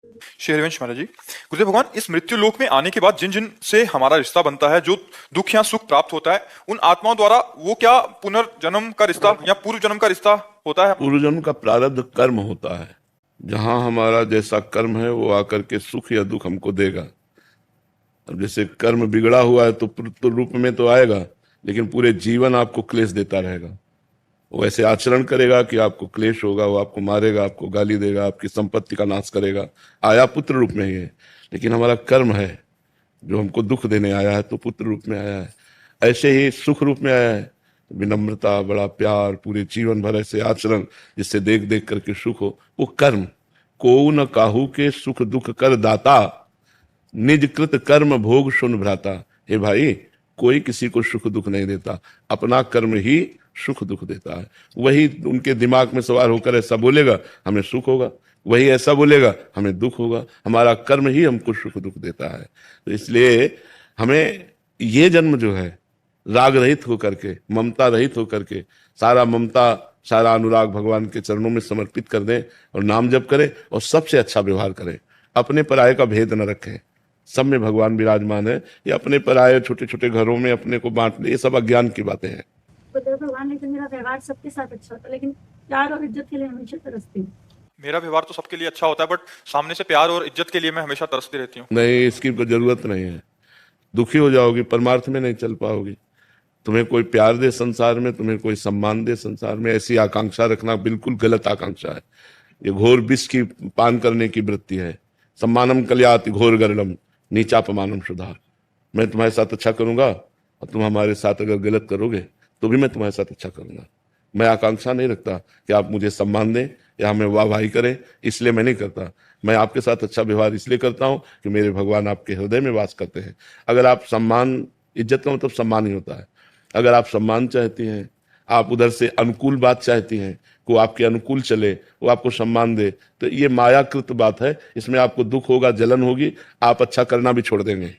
शेरवंश महाराज जी, गुरुदेव भगवान, इस मृत्यु लोक में आने के बाद जिन जिन से हमारा रिश्ता बनता है, जो दुख या सुख प्राप्त होता है, उन आत्माओं द्वारा वो क्या पुनर्जन्म का रिश्ता या पूर्व जन्म का रिश्ता होता है? पूर्व जन्म का प्रारब्ध कर्म होता है। जहां हमारा जैसा कर्म है वो आकर के सुख या दुख हमको देगा। अब जैसे कर्म बिगड़ा हुआ है तो रूप में तो आएगा, लेकिन पूरे जीवन आपको क्लेश देता रहेगा। वो ऐसे आचरण करेगा कि आपको क्लेश होगा, वो आपको मारेगा, आपको गाली देगा, आपकी संपत्ति का नाश करेगा। आया पुत्र रूप में ही है, लेकिन हमारा कर्म है जो हमको दुख देने आया है, तो पुत्र रूप में आया है। ऐसे ही सुख रूप में आया है, विनम्रता, बड़ा प्यार, पूरे जीवन भर ऐसे आचरण जिससे देख देख करके सुख हो, वो कर्म। को न काहू के सुख दुख कर दाता, निज कृत कर्म भोग सुन भ्राता। हे भाई, कोई किसी को सुख दुख नहीं देता, अपना कर्म ही सुख दुख देता है। वही उनके दिमाग में सवार होकर ऐसा बोलेगा, हमें सुख होगा, वही ऐसा बोलेगा, हमें दुख होगा। हमारा कर्म ही हमको सुख दुख देता है। तो इसलिए हमें ये जन्म जो है राग रहित होकर के, ममता रहित होकर के, सारा ममता सारा अनुराग भगवान के चरणों में समर्पित कर दें और नाम जप करें और सबसे अच्छा व्यवहार करें। अपने पराये का भेद न रखें। सब में भगवान विराजमान है। ये अपने पराये छोटे छोटे घरों में अपने को बांट ले, ये सब अज्ञान की बातें हैं। भगवान ने मेरा व्यवहार सबके साथ अच्छा होता, लेकिन प्यार और इज्जत के लिए हमेशा तरसती हूँ। मेरा व्यवहार तो सबके लिए अच्छा होता है, बट सामने से प्यार और इज्जत के लिए मैं हमेशा तरसती रहती हूँ। नहीं, इसकी कोई जरूरत नहीं है। दुखी हो जाओगी, परमार्थ में नहीं चल पाओगी। तुम्हें कोई प्यार दे संसार में, तुम्हें कोई सम्मान दे संसार में, ऐसी आकांक्षा रखना बिल्कुल गलत आकांक्षा है। ये घोर विष की पान करने की वृत्ति है। सम्मानम कल्याति घोर गरलम नीचापमानम सुधा। मैं तुम्हारे साथ अच्छा करूंगा और तुम हमारे साथ अगर गलत करोगे तो भी मैं तुम्हारे साथ अच्छा करूंगा। मैं आकांक्षा नहीं रखता कि आप मुझे सम्मान दें या हमें वाहवाही करें, इसलिए मैं नहीं करता। मैं आपके साथ अच्छा व्यवहार इसलिए करता हूं कि मेरे भगवान आपके हृदय में वास करते हैं। अगर आप सम्मान, इज्जत का मतलब सम्मान ही होता है। अगर आप सम्मान चाहती हैं, आप उधर से अनुकूल बात चाहती हैं, को आपके अनुकूल चले, वो आपको सम्मान दे, तो ये मायाकृत बात है। इसमें आपको दुख होगा, जलन होगी, आप अच्छा करना भी छोड़ देंगे।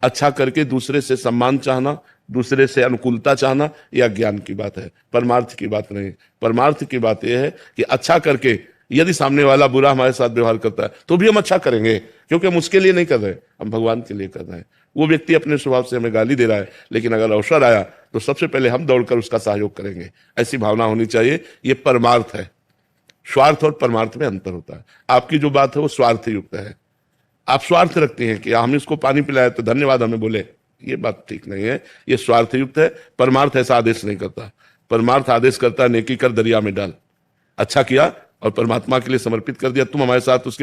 अच्छा करके दूसरे से सम्मान चाहना, दूसरे से अनुकूलता चाहना, यह ज्ञान की बात है, परमार्थ की बात नहीं। परमार्थ की बात यह है कि अच्छा करके, यदि सामने वाला बुरा हमारे साथ व्यवहार करता है तो भी हम अच्छा करेंगे, क्योंकि हम उसके लिए नहीं कर रहे, हम भगवान के लिए कर रहे हैं। वो व्यक्ति अपने स्वभाव से हमें गाली दे रहा है, लेकिन अगर अवसर आया तो सबसे पहले हम दौड़कर उसका सहयोग करेंगे। ऐसी भावना होनी चाहिए। ये परमार्थ है। स्वार्थ और परमार्थ में अंतर होता है। आपकी जो बात है वो स्वार्थ युक्त है। आप स्वार्थ रखते हैं कि हम इसको पानी पिलाए तो धन्यवाद हमें बोले, ये बात ठीक नहीं है। ये स्वार्थ युक्त है। परमार्थ ऐसा आदेश नहीं करता। परमार्थ आदेश करता है नेकी कर दरिया में डाल। अच्छा किया और परमात्मा के लिए समर्पित कर दिया, तुम हमारे साथ उसके